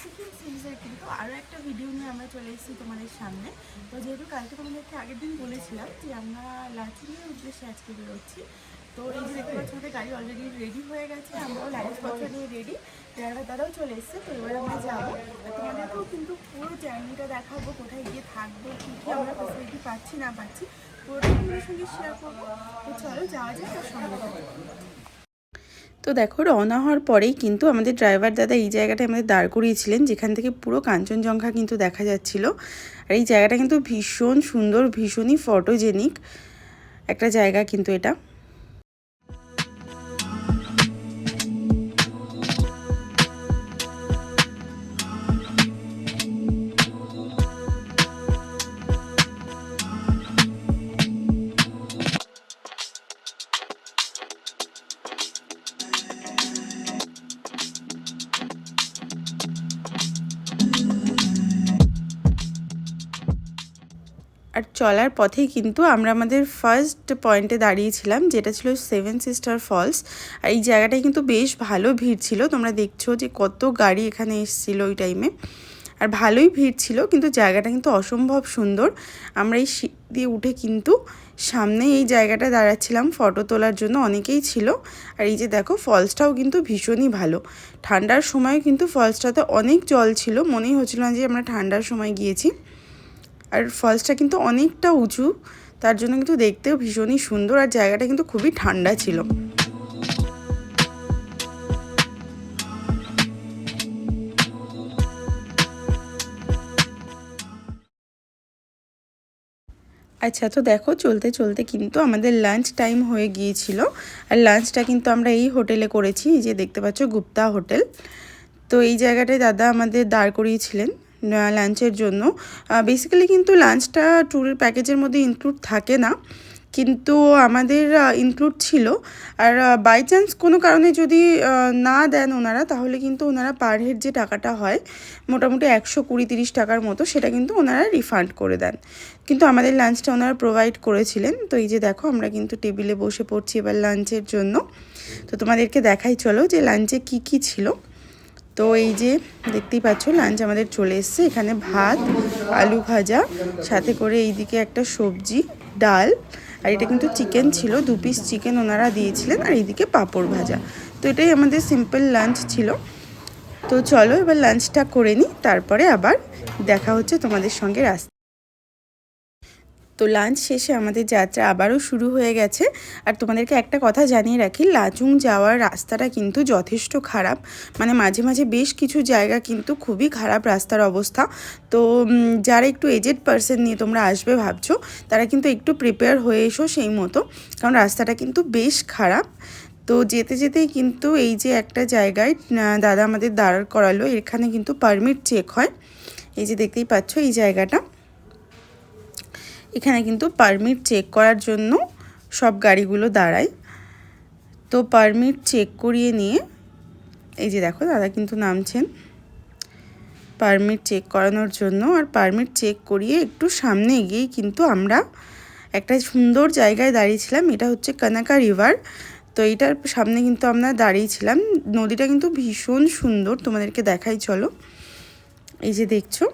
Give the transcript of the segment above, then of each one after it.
Second সিরিজের কিন্তু আরও একটা ভিডিও নিয়ে আমরা চলে এসেছি তোমাদের সামনে। তো যেহেতু কালকে তোমাদেরকে আগের দিন বলেছিলাম যে আমরা লাচুংয়ের উদ্দেশ্যে আজকে বেরোচ্ছি, তো এই যে দেখতে পাচ্ছি আমাদের গাড়ি অলরেডি রেডি হয়ে গেছে, আমরাও লাগেজপত্র নিয়ে রেডি, ড্রাইভার দাদাও চলে এসছে। তো এবার আমরা যাবো, আর তোমাদেরকেও কিন্তু পুরো জার্নিটা দেখাবো, কোথায় গিয়ে থাকবো, কী কী আমরা ফেসিলিটি পাচ্ছি না পাচ্ছি, পুরোটা তোমাদের সঙ্গে শেয়ার করবো। তো চলো যাওয়া যায় তার সঙ্গে। তো দেখো, রওনা হওয়ার পরেই কিন্তু আমাদের ড্রাইভার দাদা এই জায়গাটায় আমাদের দাঁড় করিয়েছিলেন, যেখান থেকে পুরো কাঞ্চনজঙ্ঘা কিন্তু দেখা যাচ্ছিল। আর এই জায়গাটা কিন্তু ভীষণ সুন্দর, ভীষণই ফটোজেনিক একটা জায়গা কিন্তু এটা। আর চলার পথেই কিন্তু আমরা আমাদের ফার্স্ট পয়েন্টে দাঁড়িয়েছিলাম, যেটা ছিল সেভেন সিস্টার ফলস। আর এই জায়গাটায় কিন্তু বেশ ভালো ভিড় ছিল, তোমরা দেখছো যে কত গাড়ি এখানে এসেছিলো ওই টাইমে। আর ভালোই ভিড় ছিল, কিন্তু জায়গাটা কিন্তু অসম্ভব সুন্দর। আমরা এই সিঁড়ি দিয়ে উঠে কিন্তু সামনে এই জায়গাটা দাঁড়াচ্ছিলাম ফটো তোলার জন্য, অনেকেই ছিল। আর এই যে দেখো, ফলসটাও কিন্তু ভীষণই ভালো। ঠান্ডার সময় কিন্তু ফলসটাতে অনেক জল ছিল, মনেই হচ্ছিল না যে আমরা ঠান্ডার সময় গিয়েছি। আর ফলসটা কিন্তু অনেকটা উঁচু, তার জন্য কিন্তু দেখতেও ভীষণই সুন্দর, আর জায়গাটা কিন্তু খুবই ঠান্ডা ছিল। আচ্ছা, তো দেখো, চলতে চলতে কিন্তু আমাদের লাঞ্চ টাইম হয়ে গিয়েছিল। আর লাঞ্চটা কিন্তু আমরা এই হোটেলে করেছি, এই যে দেখতে পাচ্ছ গুপ্তা হোটেল। তো এই জায়গাটায় দাদা আমাদের দাঁড় করিয়েছিলেন লাঞ্চের জন্য। বেসিক্যালি কিন্তু লাঞ্চটা ট্যুরের প্যাকেজের মধ্যে ইনক্লুড থাকে না, কিন্তু আমাদের ইনক্লুড ছিল। আর বাই চান্স কোনো কারণে যদি না দেন ওনারা, তাহলে কিন্তু ওনারা পার হেড যে টাকাটা হয় মোটামুটি 120-30 টাকার মতো, সেটা কিন্তু ওনারা রিফান্ড করে দেন। কিন্তু আমাদের লাঞ্চটা ওনারা প্রোভাইড করেছিলেন। তো এই যে দেখো, আমরা কিন্তু টেবিলে বসে পড়ছি এবার লাঞ্চের জন্য। তো তোমাদেরকে দেখাই চলো যে লাঞ্চে কি কি ছিল। তো এই যে দেখতেই পাচ্ছ, লাঞ্চ আমাদের চলে এসছে। এখানে ভাত, আলু ভাজা, সাথে করে এইদিকে একটা সবজি, ডাল, আর এটা কিন্তু চিকেন ছিল, 2 পিস চিকেন ওনারা দিয়েছিলেন, আর এইদিকে পাঁপড় ভাজা। তো এটাই আমাদের সিম্পল লাঞ্চ ছিল। তো চলো এবার লাঞ্চটা করে নিই, তারপরে আবার দেখা হচ্ছে তোমাদের সঙ্গে রাস্তা। তো লাঞ্চ শেষে আমাদের যাত্রা আবারও শুরু হয়ে গেছে। আর তোমাদেরকে একটা কথা জানিয়ে রাখি, লাচুং যাওয়ার রাস্তাটা কিন্তু যথেষ্ট খারাপ, মানে মাঝে মাঝে বেশ কিছু জায়গা কিন্তু খুবই খারাপ রাস্তার অবস্থা। তো যারা একটু এজেড পারসন নিয়ে তোমরা আসবে ভাবছো, তারা কিন্তু একটু প্রিপেয়ার হয়ে এসো সেই মতো, কারণ রাস্তাটা কিন্তু বেশ খারাপ। তো যেতে যেতেই কিন্তু এই যে একটা জায়গায় দাদা আমাদের দাঁড় করালো, এখানে কিন্তু পারমিট চেক হয়। এই যে দেখতেই পাচ্ছ এই জায়গাটা, এখানে কিন্তু পারমিট চেক করার জন্য সব গাড়িগুলো দাঁড়ায়। তো পারমিট চেক করিয়ে নিয়ে এই যে দেখো, দাদা কিন্তু নামছেন পারমিট চেক করানোর জন্য। আর পারমিট চেক করিয়ে একটু সামনে এগিয়েই কিন্তু আমরা একটা সুন্দর জায়গায় দাঁড়িয়েছিলাম, এটা হচ্ছে কানাকা রিভার। তো এইটার সামনে কিন্তু আমরা দাঁড়িয়েছিলাম। নদীটা কিন্তু ভীষণ সুন্দর, তোমাদেরকে দেখাই চলো। এই যে দেখছো,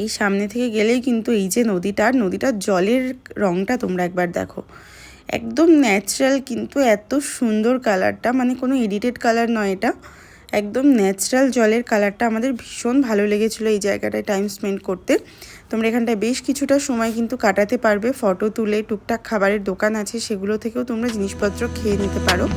এই সামনে থেকে গেলেই কিন্তু এই যে নদীটার জলের রঙটা তোমরা একবার দেখো, একদম ন্যাচারাল, কিন্তু এত সুন্দর কালারটা, মানে কোনো এডিটেড কালার নয়, এটা একদম ন্যাচারাল জলের কালারটা। আমাদের ভীষণ ভালো লেগেছিলো এই জায়গাটায় টাইম স্পেন্ড করতে। তোমরা এখানটায় বেশ কিছুটা সময় কিন্তু কাটাতে পারবে, ফটো তুলে, টুকটাক খাবারের দোকান আছে, সেগুলো থেকেও তোমরা জিনিসপত্র খেয়ে নিতে পারো।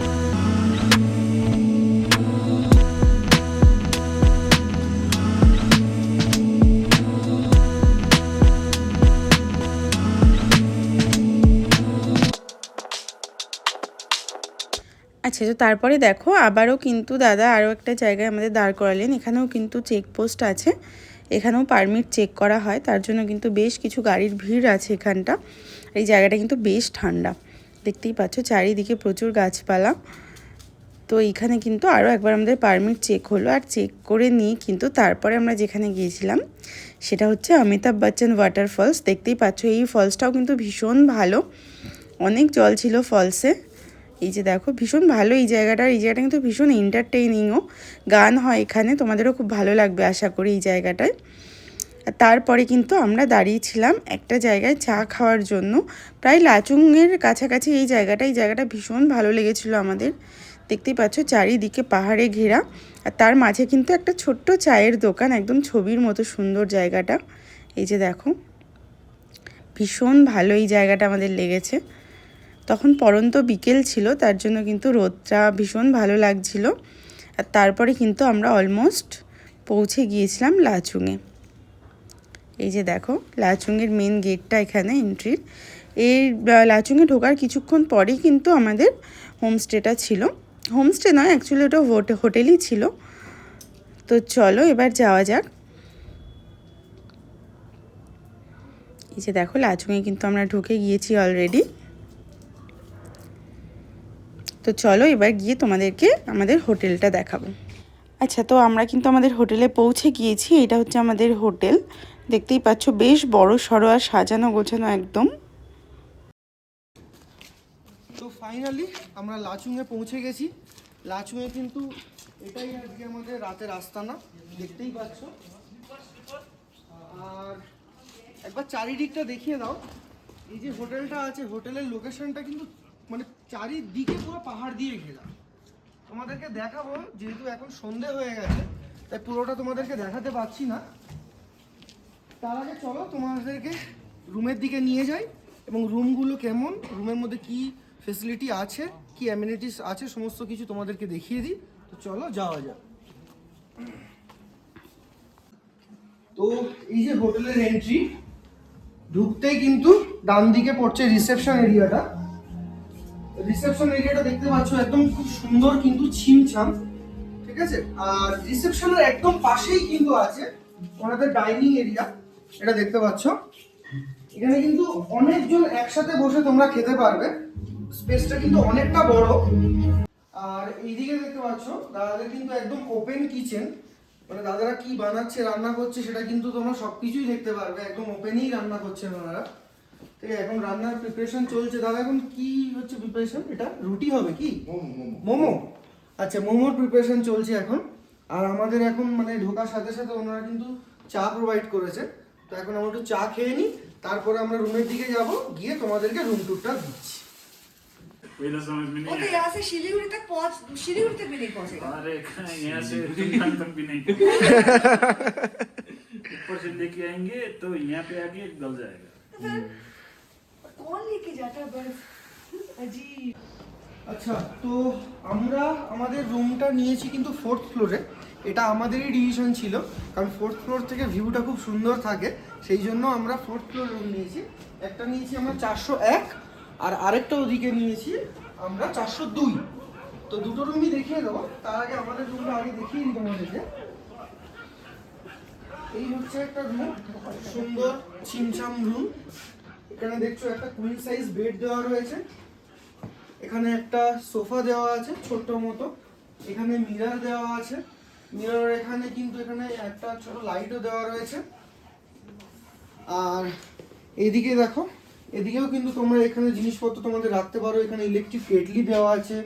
আচ্ছা, তো তারপরে দেখো আবারও কিন্তু দাদা আরও একটা জায়গায় আমাদের দাঁড় করালেন। এখানেও কিন্তু চেকপোস্ট আছে, এখানেও পারমিট চেক করা হয়, তার জন্য কিন্তু বেশ কিছু গাড়ির ভিড় আছে এখানটা। এই জায়গাটা কিন্তু বেশ ঠান্ডা, দেখতেই পাচ্ছ চারিদিকে প্রচুর গাছপালা। তো এইখানে কিন্তু আরও একবার আমাদের পারমিট চেক হলো, আর চেক করে নিয়ে কিন্তু তারপরে আমরা যেখানে গিয়েছিলাম সেটা হচ্ছে অমিতাভ বচ্চন ওয়াটারফলস। দেখতেই পাচ্ছ এই ফলসটাও কিন্তু ভীষণ ভালো, অনেক জল ছিল ফলসে, এই যে দেখো ভীষণ ভালো এই জায়গাটা কিন্তু ভীষণ এন্টারটেইনিংও, গান হয় এখানে, তোমাদেরও খুব ভালো লাগবে আশা করি এই জায়গাটায়। আর তারপরে কিন্তু আমরা দাঁড়িয়েছিলাম একটা জায়গায় চা খাওয়ার জন্য, প্রায় লাচুংয়ের কাছাকাছি এই জায়গাটা ভীষণ ভালো লেগেছিল আমাদের। দেখতেই পাচ্ছ চারিদিকে পাহাড়ে ঘেরা, আর তার মাঝে কিন্তু একটা ছোট্ট চায়ের দোকান, একদম ছবির মতো সুন্দর জায়গাটা। এই যে দেখো ভীষণ ভালো এই জায়গাটা আমাদের লেগেছে। তখন পরন্ত বিকেল ছিল, তার জন্য কিন্তু রোদটা ভীষণ ভালো লাগছিল। আর তারপরে কিন্তু আমরা অলমোস্ট পৌঁছে গিয়েছিলাম লাচুংয়ে। এই যে দেখো লাচুংয়ের মেন গেটটা এখানে এন্ট্রির। এই লাচুংয়ে ঢোকার কিছুক্ষণ পরেই কিন্তু আমাদের হোমস্টেটা ছিল, হোমস্টে নয় অ্যাকচুয়ালি ওটা হোটেলই ছিল। তো চলো এবার যাওয়া যাক। এই যে দেখো লাচুংয়ে কিন্তু আমরা ঢুকে গিয়েছি অলরেডি। তো চলো এবার গিয়ে তোমাদেরকে আমাদের হোটেলটা দেখাবো। আচ্ছা, তো আমরা কিন্তু আমাদের হোটেলে পৌঁছে গিয়েছি। এটা হচ্ছে আমাদের হোটেল, দেখতেই পাচ্ছ বেশ বড় সড়ো আর সাজানো গোছানো একদম। তো ফাইনালি আমরা লাচুংয়ে পৌঁছে গেছি। লাচুংয়ে কিন্তু এটাই আজকে আমাদের রাতের আস্তানা, দেখতেই পাচ্ছ। আর একবার চারিদিকটা দেখিয়ে দাও। এই যে হোটেলটা আছে, হোটেলের লোকেশনটা কিন্তু মানে চারিদিকে পুরো পাহাড় দিয়ে ঘেরা। তোমাদেরকে দেখাবো, যেহেতু এখন সন্ধে হয়ে গেছে তাই পুরোটা তোমাদেরকে দেখাতে পারছি না। তার আগে চলো তোমাদেরকে রুমের দিকে নিয়ে যাই এবং রুমগুলো কেমন, রুমের মধ্যে কি ফেসিলিটি আছে, কি অ্যামিনিটিস আছে, সমস্ত কিছু তোমাদেরকে দেখিয়ে দিই। তো চলো যাওয়া যাক। তো এই যে হোটেলের এন্ট্রি, ঢুকতেই কিন্তু ডান দিকে পড়ছে রিসেপশন এরিয়াটা। রিসেপশন এরিয়াটা দেখতে পাচ্ছ একদম খুব সুন্দর কিন্তু ছিমছাম, ঠিক আছে। আর রিসেপশনের একদম পাশেই কিন্তু আছে ওনাদের ডাইনিং এরিয়া, এটা দেখতে পাচ্ছ। এখানে কিন্তু অনেকজন একসাথে বসে তোমরা খেতে পারবে, স্পেসটা কিন্তু অনেকটা বড়। আর এইদিকে দেখতে পাচ্ছ দাদাদের কিন্তু একদম ওপেন কিচেন, মানে দাদারা কি বানাচ্ছে রান্না করছে সেটা কিন্তু তোমরা সবকিছুই দেখতে পারবে, একদম ওপেনই রান্না করছেন ওনারা। ঠিক আছে, এখন রান্নার প্রিপারেশন চলছে। দাদা এখন কি হচ্ছে প্রিপারেশন? এটা রুটি হবে কি মোমো? আচ্ছা, মোমোর প্রিপারেশন চলছে এখন। আর আমাদের এখন মানে ঢোকার সাথে সাথে ওনারা কিন্তু চা প্রোভাইড করেছে। তো এখন আমরা একটু চা খেয়ে নিই, তারপরে আমরা রুমের দিকে যাব, গিয়ে তোমাদেরকে রুম ট্যুরটা দিচ্ছি। वो तो यहाँ से शिलीगुड़ी तक भी नहीं पहुँचेगा। अरे यहाँ से तुमखान तक भी नहीं ऊपर से लेके आएंगे तो यहाँ पे आके गल जाएगा। कौन लेके जाता है बर्फ? अजीब। আচ্ছা, তো আমরা আমাদের রুমটা নিয়েছি কিন্তু 4th ফ্লোরে। এটা আমাদেরই ডিসিশন ছিল, কারণ 4th ফ্লোর থেকে ভিউটা খুব সুন্দর থাকে, সেই জন্য আমরা 4th ফ্লোর রুম নিয়েছি। একটা নিয়েছি আমরা 401, আর আরেকটা ওদিকে নিয়েছি আমরা 402। তো দুটো রুমই দেখিয়ে দেবো। তার আগে আমাদের রুমটা আগে দেখিয়ে দিই তোমাদেরকে। এই হচ্ছে একটা রুম, সুন্দর ছিমছাম রুম। এখানে দেখছো একটা কুইন সাইজ বেড দেওয়া রয়েছে, এখানে একটা সোফা দেওয়া আছে ছোট্ট মতো, এখানে মিরর দেওয়া আছে, মিরর এখানে কিন্তু এখানে একটা ছোট লাইটও দেওয়া রয়েছে। আর এদিকে দেখো, এদিকেও কিন্তু তোমরা এখানে জিনিসপত্র তোমাদের রাখতে পারো। এখানে ইলেকট্রিক কেটলি দেওয়া আছে,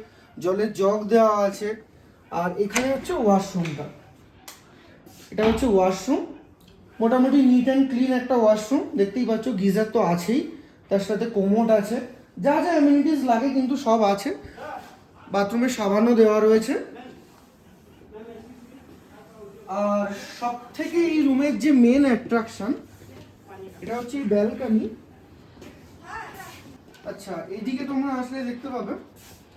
জলের জগ দেওয়া আছে। আর এখানে হচ্ছে ওয়াশরুমটা, এটা হচ্ছে ওয়াশরুম, মোটামুটি নিট অ্যান্ড ক্লিন একটা ওয়াশরুম। দেখতেই পাচ্ছ গিজার তো আছেই, তার সাথে কোমোড আছে, যা যা অ্যামিনিটিস লাগে কিন্তু সব আছে। বাথরুমে সাবানও দেওয়া রয়েছে। আর সব থেকে এই রুমের যে মেন অ্যাট্রাকশন, এটা হচ্ছে এই ব্যালকনি। আচ্ছা, এইদিকে তোমরা আসলে দেখতে পাবে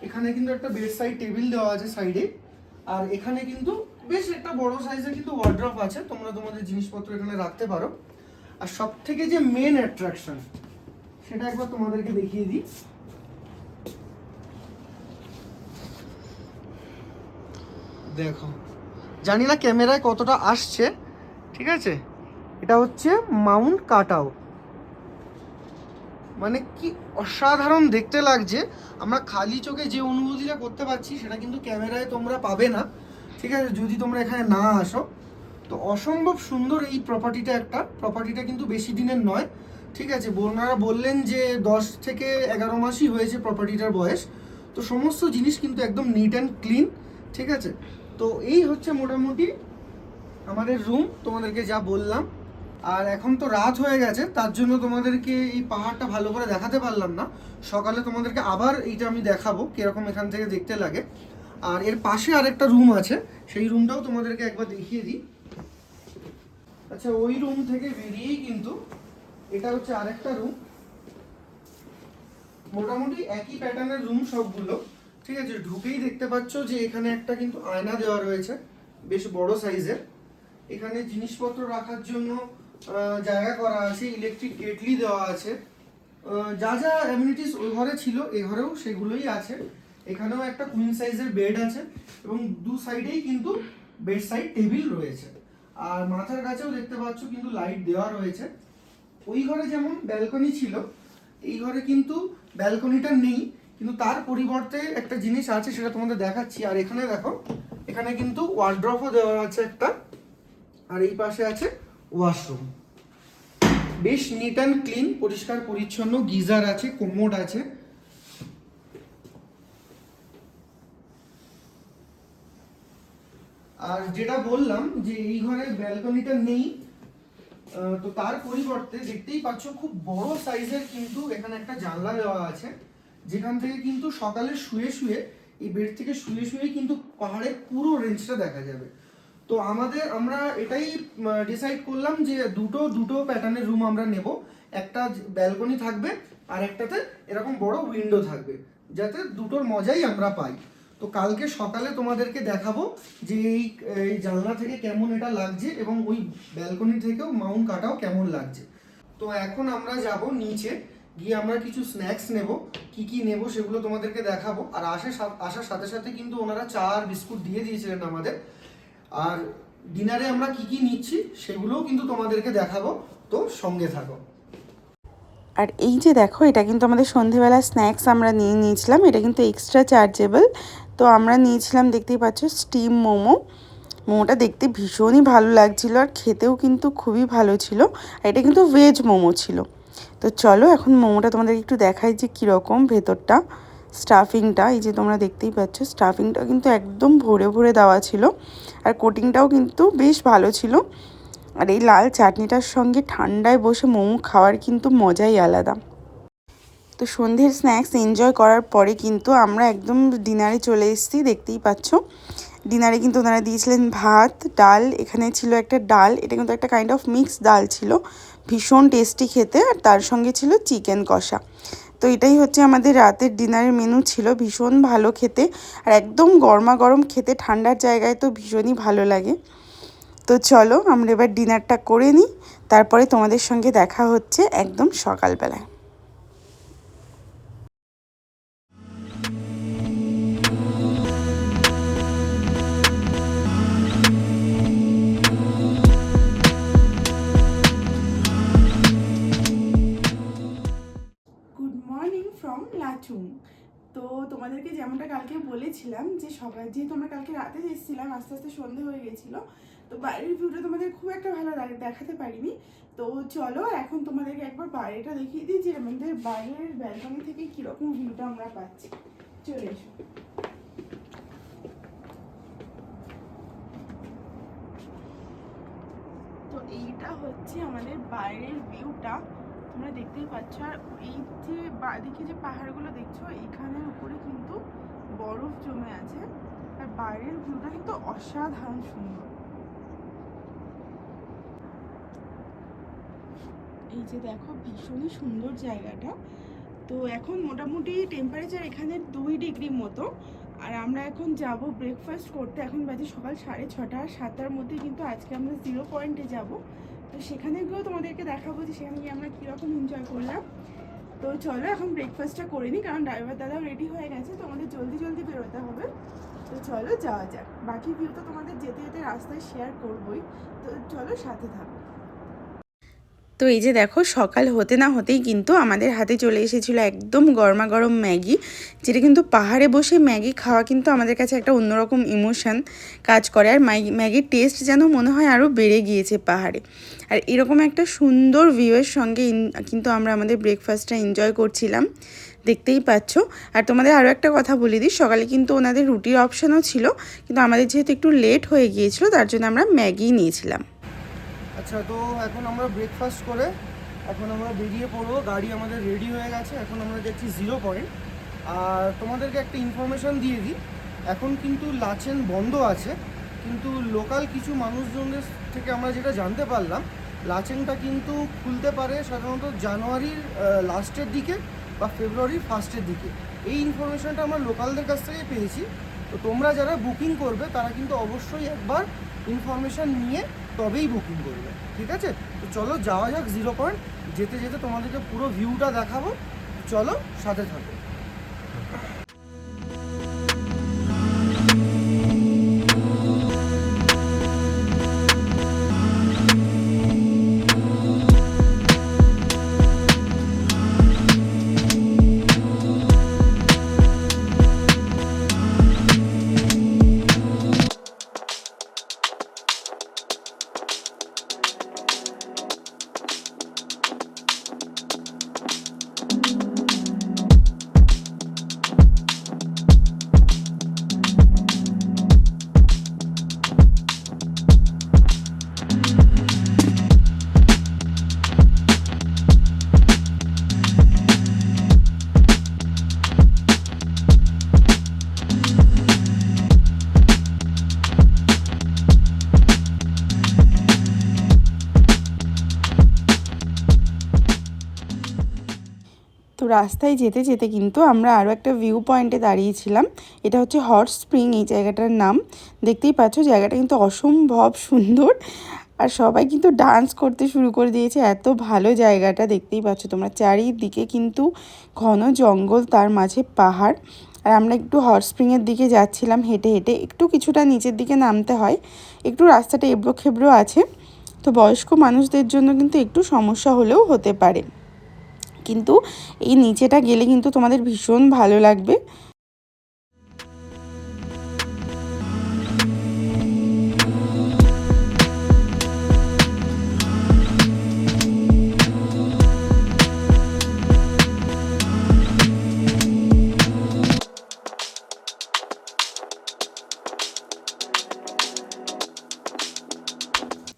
এখানে কিন্তু একটা বেড সাইড টেবিল দেওয়া আছে সাইডে। আর এখানে কিন্তু বেশ একটা বড় সাইজের কিন্তু ওয়ার্ড্রপ আছে, তোমরা তোমাদের জিনিসপত্র এখানে রাখতে পারো। আর সব থেকে যে মেন অ্যাট্রাকশন সেটা একবার তোমাদেরকে দেখিয়ে দিই। দেখো, জানি না ক্যামেরায় কতটা আসছে, ঠিক আছে, এটা হচ্ছে মাউন্ট কাটাও। মানে কি অসাধারণ দেখতে লাগছে। আমরা খালি চোখে যে অনুভূতিটা করতে পারছি সেটা কিন্তু ক্যামেরায় তোমরা পাবে না, ঠিক আছে, যদি তোমরা এখানে না আসো। তো অসম্ভব সুন্দর এই প্রপার্টিটা কিন্তু বেশি দিনের নয়, ঠিক আছে। ওনারা বললেন যে 10 থেকে 11 মাসই হয়েছে প্রপার্টিটার বয়স। তো সমস্ত জিনিস কিন্তু একদম নিট অ্যান্ড ক্লিন, ঠিক আছে। তো এই হচ্ছে মোটামুটি আমাদের রুম, তোমাদেরকে যা বললাম। আর এখন তো রাত হয়ে গেছে, তার জন্য তোমাদেরকে এই পাহাড়টা ভালো করে দেখাতে পারলাম না। সকালে তোমাদেরকে আবার এইটা আমি দেখাবো কীরকম এখান থেকে দেখতে লাগে। আর এর পাশে আরেকটা রুম আছে, সেই রুমটাও তোমাদেরকে একবার দেখিয়ে দিই। আচ্ছা, ওই রুম থেকে বেরিয়েই কিন্তু এটা হচ্ছে আরেকটা রুম। মোটামুটি একই প্যাটার্নের রুম সবগুলো, ঠিক আছে। ঢুকেই দেখতে পাচ্ছ যে এখানে একটা কিন্তু আয়না দেওয়া রয়েছে, বেশ বড় সাইজের। এখানে জিনিসপত্র রাখার জন্য জায়গা করা আছে, ইলেকট্রিক কেটলি দেওয়া আছে। যা যা অ্যামিনিটিস ওই ঘরে ছিল এই ঘরেও সেগুলোই আছে। এখানেও একটা কুইন সাইজের বেড আছে এবং দু সাইডেই কিন্তু বেড সাইড টেবিল রয়েছে। আর মাথার কাছেও দেখতে পাচ্ছ কিন্তু লাইট দেওয়া রয়েছে। ওই ঘরে যেমন ব্যালকনি ছিল, এই ঘরে কিন্তু ব্যালকনিটা নেই, কিন্তু তার পরিবর্তে একটা জিনিস আছে, সেটা তোমাদের দেখাচ্ছি। আর এখানে দেখো, এখানে কিন্তু ওয়ার্ড্রপও দেওয়া আছে একটা, আর এই পাশে আছে ওয়াশরুম। বেশ নিট অ্যান্ড ক্লিন, পরিষ্কার পরিচ্ছন্ন, গিজার আছে, কোমোড আছে। আর যেটা বললাম যে এই ঘরে ব্যালকনিটা নেই, তো তার পরিবর্তে দেখতেই পাচ্ছ খুব বড় সাইজের কিন্তু এখানে একটা জানলা দেওয়া আছে, যেখান থেকে কিন্তু সকালে শুয়ে শুয়ে, এই বেড থেকে শুয়ে শুয়ে কিন্তু পাহাড়ের পুরো রেঞ্জটা দেখা যাবে। তো আমরা এটাই ডিসাইড করলাম যে দুটো প্যাটার্নের রুম আমরা নেব। একটা ব্যালকনি থাকবে আর একটাতে এরকম বড় উইন্ডো থাকবে, যাতে দুটোর মজাই আমরা পাই। তো কালকে সকালে তোমাদেরকে দেখাবো যে এই জানলা থেকে কেমন এটা লাগছে এবং ওই ব্যালকনি থেকেও মাউন্ট কাটাও কেমন লাগছে। তো এখন আমরা যাব নিচে, গিয়ে আমরা কিছু স্ন্যাক্স নেব। কি নেব সেগুলো তোমাদেরকে দেখাবো। আর আসার সাথে সাথে কিন্তু ওনারা চা আর বিস্কুট দিয়ে দিয়েছিলেন আমাদের। আর ডিনারে আমরা কি নিচ্ছি সেগুলোও কিন্তু তোমাদেরকে দেখাবো, তো সঙ্গে থাকো। আর এই যে দেখো, এটা কিন্তু আমাদের সন্ধেবেলা স্ন্যাক্স আমরা নিয়ে নিয়েছিলাম, এটা কিন্তু এক্সট্রা চার্জেবল। তো আমরা নিয়েছিলাম, দেখতেই পাচ্ছ, স্টিম মোমো। মোমোটা দেখতে ভীষণই ভালো লাগছিল আর খেতেও কিন্তু খুবই ভালো ছিল। আর এটা কিন্তু ভেজ মোমো ছিল। তো চলো এখন মোমোটা তোমাদের একটু দেখাই যে কীরকম ভেতরটা, স্টাফিংটা। এই যে তোমরা দেখতেই পাচ্ছ, স্টাফিংটা কিন্তু একদম ভরে ভরে দেওয়া ছিল আর কোটিংটাও কিন্তু বেশ ভালো ছিল। আর এই লাল চাটনিটার সঙ্গে ঠান্ডায় বসে মোমো খাওয়ার কিন্তু মজাই আলাদা। তো সন্ধ্যের স্ন্যাক্স এনজয় করার পরে কিন্তু আমরা একদম ডিনারে চলে এসেছি, দেখতেই পাচ্ছ। ডিনারে কিন্তু ওনারা দিয়েছিলেন ভাত, ডাল, এখানে ছিল একটা ডাল, এটা কিন্তু একটা কাইন্ড অফ মিক্স ডাল ছিল, ভীষণ টেস্টি খেতে। আর তার সঙ্গে ছিল চিকেন কষা। তো এটাই হচ্ছে আমাদের রাতের ডিনারের মেনু ছিল, ভীষণ ভালো খেতে। আর একদম গরমা গরম খেতে ঠান্ডার জায়গায় তো ভীষণই ভালো লাগে। তো চলো আমরা এবার ডিনারটা করে নিই, তারপরে তোমাদের সঙ্গে দেখা হচ্ছে একদম সকালবেলায়। Good morning from Lachung. তো তোমাদেরকে যেমনটা কালকে বলেছিলাম যে যেহেতু আমরা কালকে রাতে এসেছিলাম, আস্তে আস্তে সন্ধে হয়ে গেছিলো, তো বাইরের ভিউটা তোমাদের খুব একটা ভালো দেখাতে পারিনি। তো চলো এখন তোমাদেরকে একবার বাইরেটা দেখিয়ে দিই যে আমাদের বাইরের ব্যালকনি থেকে কীরকম ভিউটা আমরা পাচ্ছি। চলে এসো। তো এইটা হচ্ছে আমাদের বাইরের ভিউটা, তোমরা দেখতেই পাচ্ছ। আর এই যে বাঁদিকে যে পাহাড়গুলো দেখছো, এখানের উপরে কিন্তু বরফ জমে আছে। আর বাইরের ভিউটা কিন্তু অসাধারণ সুন্দর। এই যে দেখো, ভীষণই সুন্দর জায়গাটা। তো এখন মোটামুটি টেম্পারেচার এখানে 2 ডিগ্রি মতো। আর আমরা এখন যাব ব্রেকফাস্ট করতে। এখন বাজে সকাল 6:30 আর 7টার মধ্যে কিন্তু আজকে আমরা 0 পয়েন্টে যাব। তো সেখানে গিয়েও তোমাদেরকে দেখাবো যে সেখানে গিয়ে আমরা কীরকম এনজয় করলাম। তো চলো এখন ব্রেকফাস্টটা করে নিই, কারণ ড্রাইভার দাদাও রেডি হয়ে গেছে, তো আমাদের জলদি জলদি বেরোতে হবে। তো চলো যাওয়া যাক। বাকি ভিউ তো তোমাদের যেতে যেতে রাস্তায় শেয়ার করবোই, তো চলো সাথে থাকো। তো এই যে দেখো সকাল হতে না হতেই কিন্তু আমাদের হাতে চলে এসেছিলো একদম গরমা গরম ম্যাগি, যেটা কিন্তু পাহাড়ে বসে ম্যাগি খাওয়া কিন্তু আমাদের কাছে একটা অন্যরকম ইমোশন কাজ করে। আর ম্যাগির টেস্ট যেন মনে হয় আরও বেড়ে গিয়েছে পাহাড়ে। আর এরকম একটা সুন্দর ভিউয়ের সঙ্গে কিন্তু আমরা আমাদের ব্রেকফাস্টটা এনজয় করছিলাম, দেখতেই পাচ্ছ। আর তোমাদের আরও একটা কথা বলে দিই, সকালে কিন্তু ওনাদের রুটির অপশানও ছিল, কিন্তু আমাদের যেহেতু একটু লেট হয়ে গিয়েছিল তার জন্য আমরা ম্যাগি নিয়েছিলাম। আচ্ছা, তো এখন আমরা ব্রেকফাস্ট করে এখন আমরা বেরিয়ে পড়বো। গাড়ি আমাদের রেডি হয়ে গেছে, এখন আমরা যাচ্ছি 0 পয়েন্ট। আর তোমাদেরকে একটা ইনফরমেশান দিয়ে দিই, এখন কিন্তু লাচেন বন্ধ আছে, কিন্তু লোকাল কিছু মানুষজনদের থেকে আমরা যেটা জানতে পারলাম, লাচেনটা কিন্তু খুলতে পারে সাধারণত জানুয়ারির লাস্টের দিকে বা ফেব্রুয়ারির ফার্স্টের দিকে। এই ইনফরমেশানটা আমরা লোকালদের কাছ থেকে পেয়েছি। তো তোমরা যারা বুকিং করবে তারা কিন্তু অবশ্যই একবার ইনফরমেশান নিয়ে তবেই বুকিং করবে, ঠিক আছে? তো চলো যাওয়া যাক 0 পয়েন্ট। যেতে যেতে তোমাদেরকে পুরো ভিউটা দেখাবো, চলো সাথে থাকো। তো রাস্তায় যেতে যেতে কিন্তু আমরা আরও একটা ভিউ পয়েন্টে দাঁড়িয়েছিলাম। এটা হচ্ছে হট স্প্রিং, এই জায়গাটার নাম। দেখতেই পাচ্ছ জায়গাটা কিন্তু অসম্ভব সুন্দর, আর সবাই কিন্তু ডান্স করতে শুরু করে দিয়েছে। এত ভালো জায়গাটা, দেখতেই পাচ্ছ তোমরা, চারিদিকে কিন্তু ঘন জঙ্গল, তার মাঝে পাহাড়। আর আমরা একটু হট স্প্রিংয়ের দিকে যাচ্ছিলাম হেঁটে হেঁটে, একটু কিছুটা নিচের দিকে নামতে হয়, একটু রাস্তাটা এবড়ো খেবড়ো আছে। তো বয়স্ক মানুষদের জন্য কিন্তু একটু সমস্যা হলেও হতে পারে, কিন্তু এই নিচেটা গেলে কিন্তু তোমাদের ভীষণ ভালো লাগবে।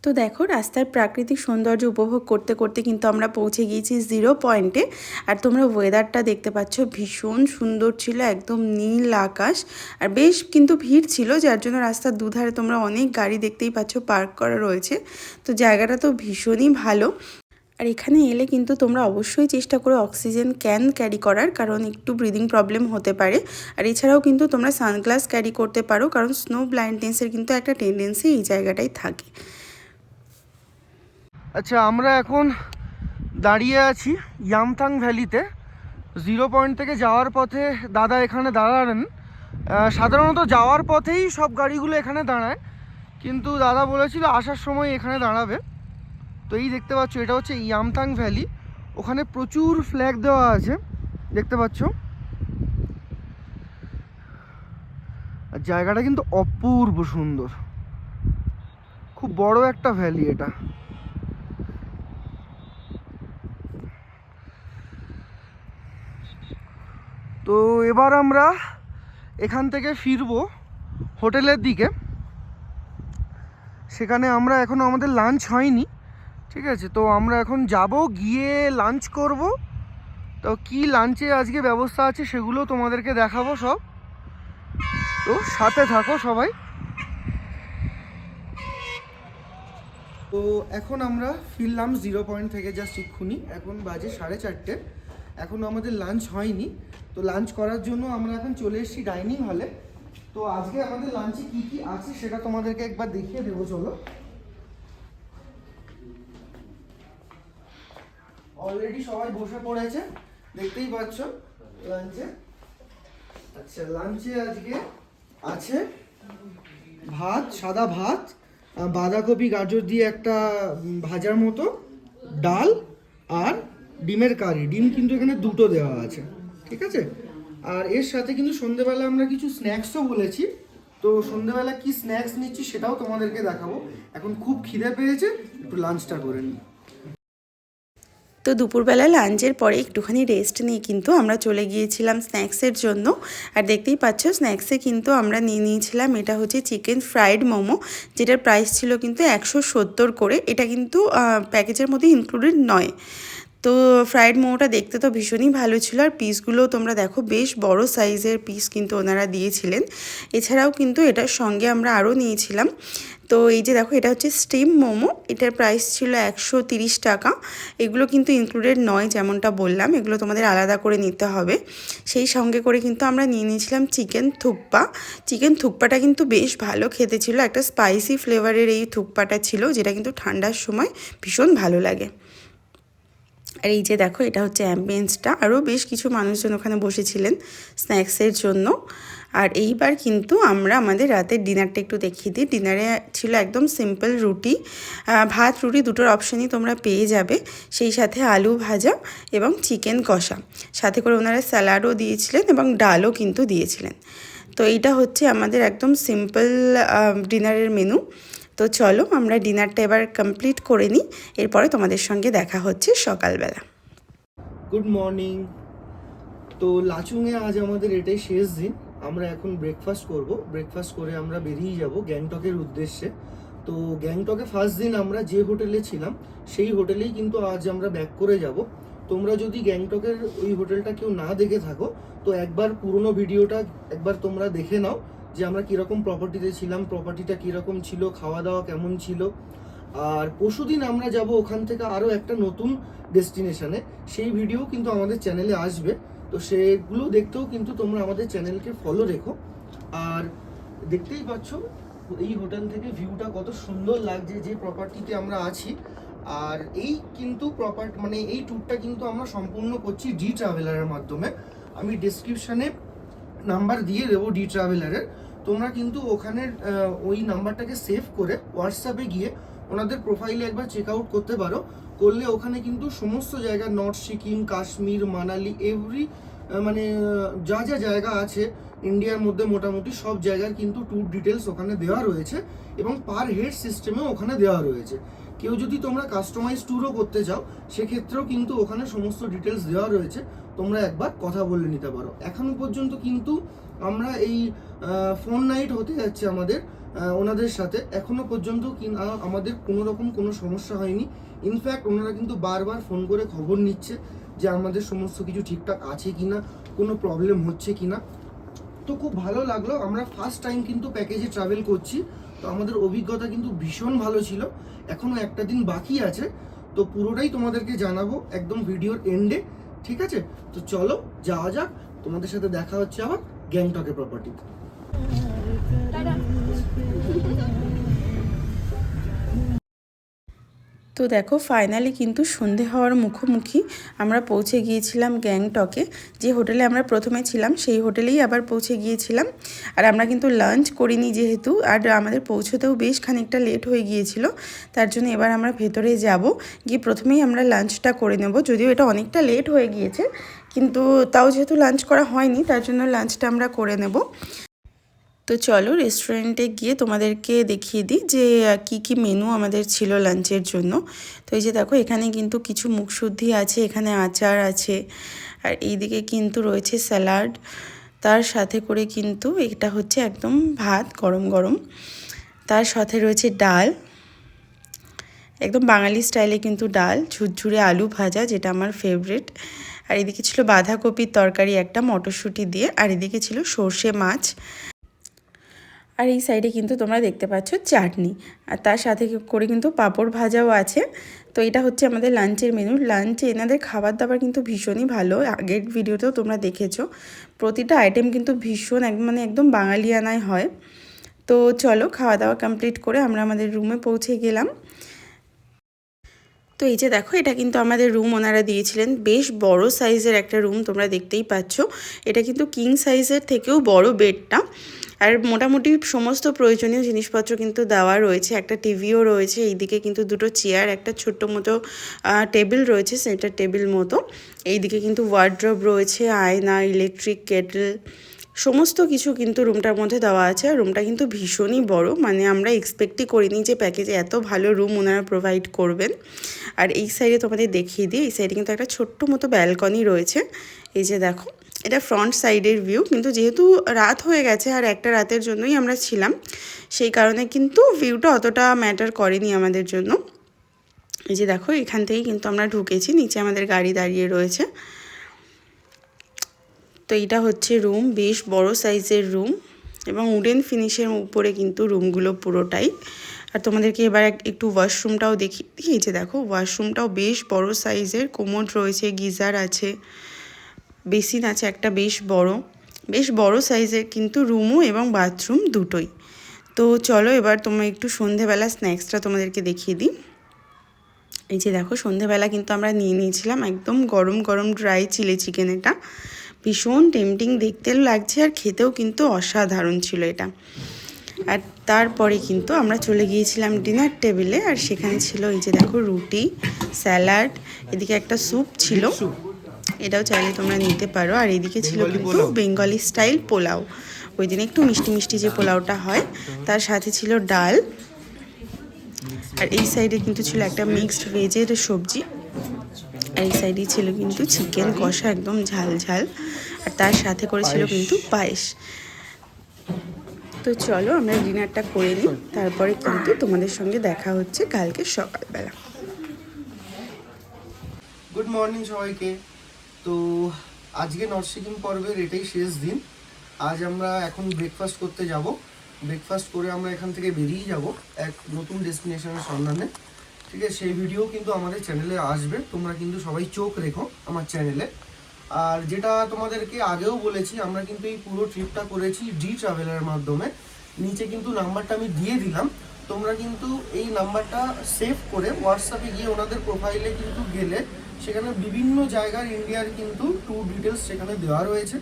তো দেখো রাস্তার প্রাকৃতিক সৌন্দর্য উপভোগ করতে করতে কিন্তু আমরা পৌঁছে গিয়েছি 0 পয়েন্টে। আর তোমরা ওয়েদারটা দেখতে পাচ্ছ, ভীষণ সুন্দর ছিল, একদম নীল আকাশ। আর বেশ কিন্তু ভিড় ছিল, যার জন্য রাস্তার দুধারে তোমরা অনেক গাড়ি দেখতেই পাচ্ছ পার্ক করা রয়েছে। তো জায়গাটা তো ভীষণই ভালো। আর এখানে এলে কিন্তু তোমরা অবশ্যই চেষ্টা করো অক্সিজেন ক্যান ক্যারি করার, কারণ একটু ব্রিদিং প্রবলেম হতে পারে। আর এছাড়াও কিন্তু তোমরা সানগ্লাস ক্যারি করতে পারো, কারণ স্নো ব্লাইন্ডনেসের কিন্তু একটা টেন্ডেন্সি এই জায়গাটায় থাকে। আচ্ছা, আমরা এখন দাঁড়িয়ে আছি ইয়ামথাং ভ্যালিতে। 0 পয়েন্ট থেকে যাওয়ার পথে দাদা এখানে দাঁড়ালেন। সাধারণত যাওয়ার পথেই সব গাড়িগুলো এখানে দাঁড়ায়, কিন্তু দাদা বলেছিল আসার সময় এখানে দাঁড়াবে। তো এই দেখতে পাচ্ছ, এটা হচ্ছে ইয়ামথাং ভ্যালি। ওখানে প্রচুর ফ্ল্যাগ দেওয়া আছে, দেখতে পাচ্ছ। আর জায়গাটা কিন্তু অপূর্ব সুন্দর, খুব বড় একটা ভ্যালি এটা। তো এবার আমরা এখান থেকে ফিরবো হোটেলের দিকে। সেখানে আমরা এখনও আমাদের লাঞ্চ হয়নি, ঠিক আছে? তো আমরা এখন যাব, গিয়ে লাঞ্চ করব। তো কি লাঞ্চে আজকে ব্যবস্থা আছে সেগুলো তোমাদেরকে দেখাবো সব। তো সাথে থাকো সবাই। তো এখন আমরা ফিরলাম 0 পয়েন্ট থেকে জাস্ট এক্ষুনি, এখন বাজে 4:30। এখনও আমাদের লাঞ্চ হয়নি। তো লাঞ্চ করার জন্য আমরা এখন চলে এসেছি ডাইনিং হলে। তো আজকে আমাদের লাঞ্চে কি কি আছে সেটা তোমাদেরকে একবার দেখিয়ে দেবো, চলো। অলরেডি সবাই বসে পড়েছে, দেখতেই পাচ্ছ লাঞ্চে। আচ্ছা, লাঞ্চে আজকে আছে ভাত, সাদা ভাত, বাঁধাকপি গাজর দিয়ে একটা ভাজার মতো, ডাল আর ডিমের কারি। ডিম কিন্তু এখানে দুটো দেওয়া আছে, ঠিক আছে। আর এর সাথে কিন্তু সন্ধেবেলা আমরা কিছু স্ন্যাক্সও বলেছি, তো সন্ধেবেলা কি স্ন্যাক্স নিচ্ছি সেটাও তোমাদেরকে দেখাবো। এখন খুব খিদে পেয়েছে, একটু লাঞ্চটা করে নিই। তো দুপুরবেলা লাঞ্চের পরে একটুখানি রেস্ট নিয়ে কিন্তু আমরা চলে গিয়েছিলাম স্ন্যাক্সের জন্য। আর দেখতেই পাচ্ছ স্ন্যাক্সে কিন্তু আমরা নিয়ে নিয়েছিলাম, এটা হচ্ছে চিকেন ফ্রাইড মোমো, যেটার প্রাইস ছিল কিন্তু 170 করে। এটা কিন্তু প্যাকেজের মধ্যে ইনক্লুডেড নয়। তো ফ্রাইড মোমোটা দেখতে তো ভীষণই ভালো ছিল, আর পিসগুলো তোমরা দেখো বেশ বড় সাইজের পিস কিন্তু ওনারা দিয়েছিলেন। এছাড়াও কিন্তু এটার সঙ্গে আমরা আরও নিয়েছিলাম, তো এই যে দেখো এটা হচ্ছে স্টিম মোমো, এটার প্রাইস ছিল 130 টাকা। এগুলো কিন্তু ইনক্লুডেড নয়, যেমনটা বললাম, এগুলো তোমাদের আলাদা করে নিতে হবে। সেই সঙ্গে করে কিন্তু আমরা নিয়ে নিয়েছিলাম চিকেন থুকপা। চিকেন থুকপাটা কিন্তু বেশ ভালো খেতে ছিল, একটা স্পাইসি ফ্লেভারের এই থুকপাটা ছিল, যেটা কিন্তু ঠান্ডার সময় ভীষণ ভালো লাগে। আর এই যে দেখো এটা হচ্ছে অ্যাম্বিয়েন্সটা, আরও বেশ কিছু মানুষজন ওখানে বসেছিলেন স্ন্যাক্সের জন্য। আর এইবার কিন্তু আমরা আমাদের রাতের ডিনারটা একটু দেখিয়ে দিই। ডিনারে ছিল একদম সিম্পল রুটি, ভাত রুটি দুটোর অপশানই তোমরা পেয়ে যাবে, সেই সাথে আলু ভাজা এবং চিকেন কষা, সাথে করে ওনারা স্যালাডও দিয়েছিলেন এবং ডালও কিন্তু দিয়েছিলেন। তো এইটা হচ্ছে আমাদের একদম সিম্পল ডিনারের মেনু। তো চলো আমরা ডিনারটা এবার কমপ্লিট করে নিই, এরপরে তোমাদের সঙ্গে দেখা হচ্ছে সকালবেলা। Good morning. তো লাচুংয়ে আজ আমাদের এটাই শেষ দিন। আমরা এখন ব্রেকফাস্ট করব, ব্রেকফাস্ট করে আমরা বেরিয়ে যাব গ্যাংটকের উদ্দেশ্যে। তো গ্যাংটকে ফার্স্ট দিন আমরা যে হোটেলে ছিলাম সেই হোটেলেই কিন্তু আজ আমরা ব্যাক করে যাব। তোমরা যদি গ্যাংটকের ওই হোটেলটা কেউ না দেখে থাকো, তো একবার পুরনো ভিডিওটা একবার তোমরা দেখে নাও, যে আমরা কীরকম প্রপার্টিতে ছিলাম, প্রপার্টিটা কীরকম ছিল, খাওয়া দাওয়া কেমন ছিল। আর পরশুদিন আমরা যাব ওখান থেকে আরও একটা নতুন ডেস্টিনেশনে, সেই ভিডিও কিন্তু আমাদের চ্যানেলে আসবে। তো সেগুলো দেখতেও কিন্তু তোমরা আমাদের চ্যানেলকে ফলো রেখো। আর দেখতেই পাচ্ছ এই হোটেল থেকে ভিউটা কত সুন্দর লাগছে, যে প্রপার্টিতে আমরা আছি। আর এই কিন্তু মানে এই ট্যুরটা কিন্তু আমরা সম্পূর্ণ করছি ডি ট্রাভেলারের মাধ্যমে। আমি ডেসক্রিপশানে নাম্বার দিয়ে দেবো ডি ট্রাভেলারের, তোমরা কিন্তু ওখানের ওই নাম্বারটাকে সেভ করে হোয়াটসঅ্যাপে গিয়ে ওনাদের প্রোফাইলে একবার চেক আউট করতে পারো। করলে ওখানে কিন্তু সমস্ত জায়গা, নর্থ সিকিম, কাশ্মীর, মানালি, এভরি মানে যা যা জায়গা আছে ইন্ডিয়ার মধ্যে মোটামুটি সব জায়গার কিন্তু ট্যুর ডিটেলস ওখানে দেওয়া রয়েছে, এবং পার হেড সিস্টেমেও ওখানে দেওয়া রয়েছে। কেউ যদি তোমরা কাস্টমাইজ ট্যুরও করতে চাও সেক্ষেত্রেও কিন্তু ওখানে সমস্ত ডিটেলস দেওয়া রয়েছে, তোমরা একবার কথা বলে নিতে পারো। এখনো পর্যন্ত কিন্তু আমরা এই ফোন নাইট হতে যাচ্ছে আমাদের ওনাদের সাথে, এখনো পর্যন্ত আমাদের কোনো রকম কোনো সমস্যা হয়নি। ইনফ্যাক্ট ওনারা কিন্তু বারবার ফোন করে খবর নিচ্ছে যে আমাদের সমস্ত কিছু ঠিকঠাক আছে কিনা, কোনো প্রবলেম হচ্ছে কিনা। তো খুব ভালো লাগলো, আমরা ফার্স্ট টাইম কিন্তু প্যাকেজে ট্রাভেল করছি, তো আমাদের অভিজ্ঞতা কিন্তু ভীষণ ভালো ছিল। এখনো একটা দিন বাকি আছে, তো পুরোটাই তোমাদেরকে জানাবো একদম ভিডিওর এন্ডে, ঠিক আছে। তো চলো যাওয়া যাক, তোমাদের সাথে দেখা হচ্ছে আবার গ্যাংটকের প্রপার্টিতে। তো দেখো ফাইনালি কিন্তু সন্ধে হওয়ার মুখোমুখি আমরা পৌঁছে গিয়েছিলাম গ্যাংটকে। যে হোটেলে আমরা প্রথমে ছিলাম সেই হোটেলেই আবার পৌঁছে গিয়েছিলাম। আর আমরা কিন্তু লাঞ্চ করিনি যেহেতু, আর আমাদের পৌঁছতেও বেশ খানিকটা লেট হয়ে গিয়েছিল, তার জন্য এবার আমরা ভেতরে যাব, গিয়ে প্রথমেই আমরা লাঞ্চটা করে নেব। যদিও এটা অনেকটা লেট হয়ে গিয়েছে, কিন্তু তাও যেহেতু লাঞ্চ করা হয়নি তার জন্য লাঞ্চটা আমরা করে নেব। তো চলো রেস্টুরেন্টে গিয়ে তোমাদেরকে দেখিয়ে দিই যে কি কি মেনু আমাদের ছিল লাঞ্চের জন্য। তো এই যে দেখো এখানে কিন্তু কিছু মুখশুদ্ধি আছে, এখানে আচার আছে, আর এইদিকে কিন্তু রয়েছে স্যালাড, তার সাথে করে কিন্তু এটা হচ্ছে একদম ভাত গরম গরম, তার সাথে রয়েছে ডাল, একদম বাঙালি স্টাইলে কিন্তু ডাল, ঝুরঝুরে আলু ভাজা যেটা আমার ফেভারিট, আর এদিকে ছিল বাঁধাকপির তরকারি একটা মটরশুঁটি দিয়ে, আর এদিকে ছিল সর্ষে মাছ, আর এই সাইডে কিন্তু তোমরা দেখতে পাচ্ছ চাটনি, আর তার সাথে করে কিন্তু পাঁপড় ভাজাও আছে। তো এটা হচ্ছে আমাদের লাঞ্চের মেনু। লাঞ্চে এনাদের খাবার দাবার কিন্তু ভীষণই ভালো, আগের ভিডিওতেও তোমরা দেখেছো, প্রতিটা আইটেম কিন্তু ভীষণ মানে একদম বাঙালিয়ানায় হয়। তো চলো খাওয়া দাওয়া কমপ্লিট করে আমরা আমাদের রুমে পৌঁছে গেলাম। তো এই যে দেখো এটা কিন্তু আমাদের রুম ওনারা দিয়েছিলেন, বেশ বড় সাইজের একটা রুম, তোমরা দেখতেই পাচ্ছ। এটা কিন্তু কিং সাইজের থেকেও বড় বেডটা, আর মোটামুটি সমস্ত প্রয়োজনীয় জিনিসপত্র কিন্তু দেওয়া রয়েছে, একটা টিভিও রয়েছে, এইদিকে কিন্তু দুটো চেয়ার, একটা ছোট্ট মতো টেবিল রয়েছে, সেন্টার টেবিল মতো, এইদিকে কিন্তু ওয়ার্ড্রব রয়েছে, আয়না, ইলেকট্রিক কেটল, সমস্ত কিছু কিন্তু রুমটার মধ্যে দেওয়া আছে। আর রুমটা কিন্তু ভীষণই বড়, মানে আমরা এক্সপেক্টই করিনি যে প্যাকেজে এত ভালো রুম ওনারা প্রোভাইড করবেন। আর এই সাইডে তোমাদের দেখিয়ে দিই, এই সাইডে কিন্তু একটা ছোট্ট মতো ব্যালকনি রয়েছে। এই যে দেখো, এটা ফ্রন্ট সাইডের ভিউ, কিন্তু যেহেতু রাত হয়ে গেছে আর একটা রাতের জন্যই আমরা ছিলাম, সেই কারণে কিন্তু ভিউটা অতটা ম্যাটার করেনি আমাদের জন্য। এই যে দেখো, এখান থেকেই কিন্তু আমরা ঢুকেছি, নিচে আমাদের গাড়ি দাঁড়িয়ে রয়েছে। তো এইটা হচ্ছে রুম, বেশ বড় সাইজের রুম এবং উডেন ফিনিশের উপরে কিন্তু রুমগুলো পুরোটাই। আর তোমাদেরকে এবার একটু ওয়াশরুমটাও দেখি। এই যে দেখো, ওয়াশরুমটাও বেশ বড় সাইজের, কোমোড রয়েছে, গিজার আছে, বেসিন আছে একটা বেশ বড় সাইজের কিন্তু রুমও এবং বাথরুম দুটোই। তো চলো এবার তোমরা একটু সন্ধেবেলা স্ন্যাক্সটা তোমাদেরকে দেখিয়ে দিই। এই যে দেখো, সন্ধেবেলা কিন্তু আমরা নিয়ে নিয়েছিলাম একদম গরম গরম ড্রাই চিলি চিকেন। এটা ভীষণ টেম্পটিং দেখতেও লাগছে আর খেতেও কিন্তু অসাধারণ ছিল এটা। আর তারপরে কিন্তু আমরা চলে গিয়েছিলাম ডিনার টেবিলে, আর সেখানে ছিল এই যে দেখো রুটি, স্যালাড, এদিকে একটা স্যুপ ছিল, এটাও চাইলে তোমরা নিতে পারো। আর এদিকে ছিল কিন্তু বেঙ্গলি স্টাইল পোলাও, ওই দিন একটু মিষ্টি মিষ্টি যে পোলাওটা হয়, তার সাথে ছিল ডাল। আর এই সাইডে কিন্তু ছিল একটা মিক্সড ভেজের সবজি, আর এই সাইডে ছিল কিন্তু চিকেন কষা একদম ঝাল ঝাল, আর তার সাথে করেছিল কিন্তু পায়েস। তো চলো আমরা ডিনারটা করে নিই, তারপরে কিন্তু তোমাদের সঙ্গে দেখা হচ্ছে কালকে সকালবেলা। গুড মর্নিং সবাইকে। তো আজকে নর্থ সিকিম পর্বের এটাই শেষ দিন। আজ আমরা এখন ব্রেকফাস্ট করতে যাব। ব্রেকফাস্ট করে আমরা এখান থেকে বেরিয়ে যাব এক নতুন ডেস্টিনেশনের সন্ধানে। ঠিক আছে, সেই ভিডিও কিন্তু আমাদের চ্যানেলে আসবে, তোমরা কিন্তু সবাই চোখ রেখো আমার চ্যানেলে। আর যেটা তোমাদেরকে আগেও বলেছি, আমরা কিন্তু এই পুরো ট্রিপটা করেছি ডি ট্রাভেলের মাধ্যমে। নিচে কিন্তু নাম্বারটা আমি দিয়ে দিলাম, তোমরা কিন্তু এই নাম্বারটা সেভ করে হোয়াটসঅ্যাপে গিয়ে ওনাদের প্রোফাইলে কিন্তু গেলে সেখানে বিভিন্ন জায়গার ইন্ডিয়ার কিন্তু ট্যুর ডিটেলস সেখানে দেওয়া রয়েছে।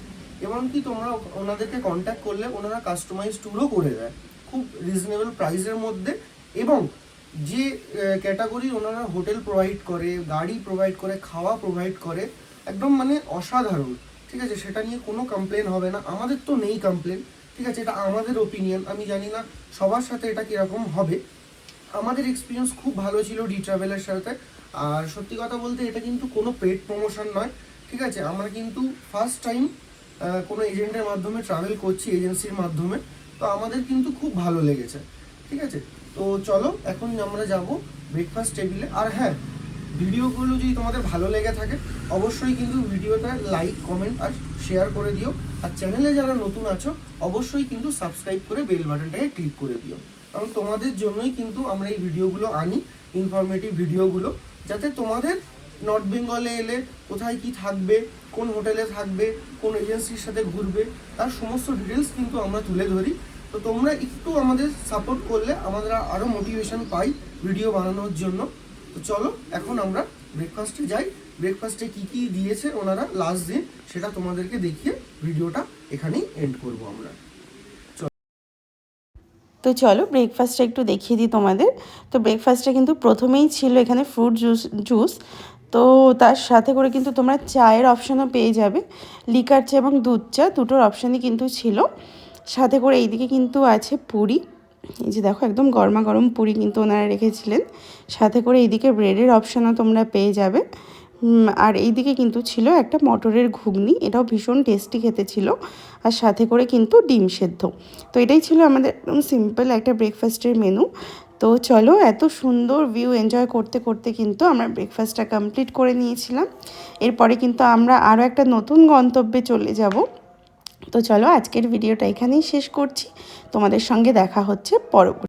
এমনকি তোমরা ওনাদেরকে কন্ট্যাক্ট করলে ওনারা কাস্টমাইজ ট্যুরও করে দেয় খুব রিজনেবল প্রাইসের মধ্যে। এবং যে ক্যাটাগরি ওনারা হোটেল প্রোভাইড করে, গাড়ি প্রোভাইড করে, খাওয়া প্রোভাইড করে, একদম মানে অসাধারণ। ঠিক আছে, সেটা নিয়ে কোনো কমপ্লেন হবে না, আমাদের তো নেই কমপ্লেন। ঠিক আছে, এটা আমাদের ওপিনিয়ন, আমি জানি না সবার সাথে এটা কীরকম হবে। আমাদের এক্সপিরিয়েন্স খুব ভালো ছিল ডি ট্রাভেলের সাথে। আর সত্যি কথা বলতে এটা কিন্তু কোনো পেড প্রমোশন নয়। ঠিক আছে, আমরা কিন্তু ফার্স্ট টাইম কোনো এজেন্টের মাধ্যমে ট্রাভেল করছি, এজেন্সির মাধ্যমে। তো আমাদের কিন্তু খুব ভালো লেগেছে। ঠিক আছে, তো চলো এখন আমরা যাব ব্রেকফাস্ট টেবিলে। আর হ্যাঁ, ভিডিওগুলো যদি তোমাদের ভালো লেগে থাকে অবশ্যই কিন্তু ভিডিওটা লাইক, কমেন্ট আর শেয়ার করে দিও। আর চ্যানেলে যারা নতুন আছো অবশ্যই কিন্তু সাবস্ক্রাইব করে বেল বাটনটাকে ক্লিক করে দিও, কারণ তোমাদের জন্যই কিন্তু আমরা এই ভিডিওগুলো আনি, ইনফরমেটিভ ভিডিওগুলো, যাতে তোমাদের নর্থ বেঙ্গলে এলে কোথায় কি থাকবে, কোন হোটেলে থাকবে, কোন এজেন্সির সাথে ঘুরবে, তার সমস্ত ডিটেলস কিন্তু আমরা তুলে ধরি। তো তোমরা একটু আমাদের সাপোর্ট করলে আমরা আরও মোটিভেশন পাই ভিডিও বানানোর জন্য। তো চলো এখন আমরা ব্রেকফাস্টে যাই। ব্রেকফাস্টে কি কি দিয়েছে ওনারা লাস্ট দিন সেটা তোমাদেরকে দেখিয়ে ভিডিওটা এখানেই এন্ড করব আমরা। তো চলো ব্রেকফাস্টটা একটু দেখিয়ে দিই তোমাদের। তো ব্রেকফাস্টে কিন্তু প্রথমেই ছিল এখানে ফ্রুট জুস, তো তার সাথে করে কিন্তু তোমরা চায়ের অপশানও পেয়ে যাবে, লিকার চা এবং দুধ চা দুটোর অপশানই কিন্তু ছিল। সাথে করে এইদিকে কিন্তু আছে পুরি, এই যে দেখো একদম গরমা গরম পুরি কিন্তু ওনারা রেখেছিলেন। সাথে করে এইদিকে ব্রেডের অপশানও তোমরা পেয়ে যাবে। আর এইদিকে কিন্তু ছিল একটা মটরের ঘুগনি, এটাও ভীষণ টেস্টি খেতে ছিল। আর সাথে করে কিন্তু ডিম সেদ্ধ। তো এটাই ছিল আমাদের একদম সিম্পল একটা ব্রেকফাস্টের মেনু। তো চলো, এত সুন্দর ভিউ এনজয় করতে করতে কিন্তু আমরা ব্রেকফাস্টটা কমপ্লিট করে নিয়েছিলাম। এরপরে কিন্তু আমরা আরও একটা নতুন গন্তব্যে চলে যাব। তো চলো আজকের ভিডিওটা এখানেই শেষ করছি, তোমাদের সঙ্গে দেখা হচ্ছে পরবর্তী।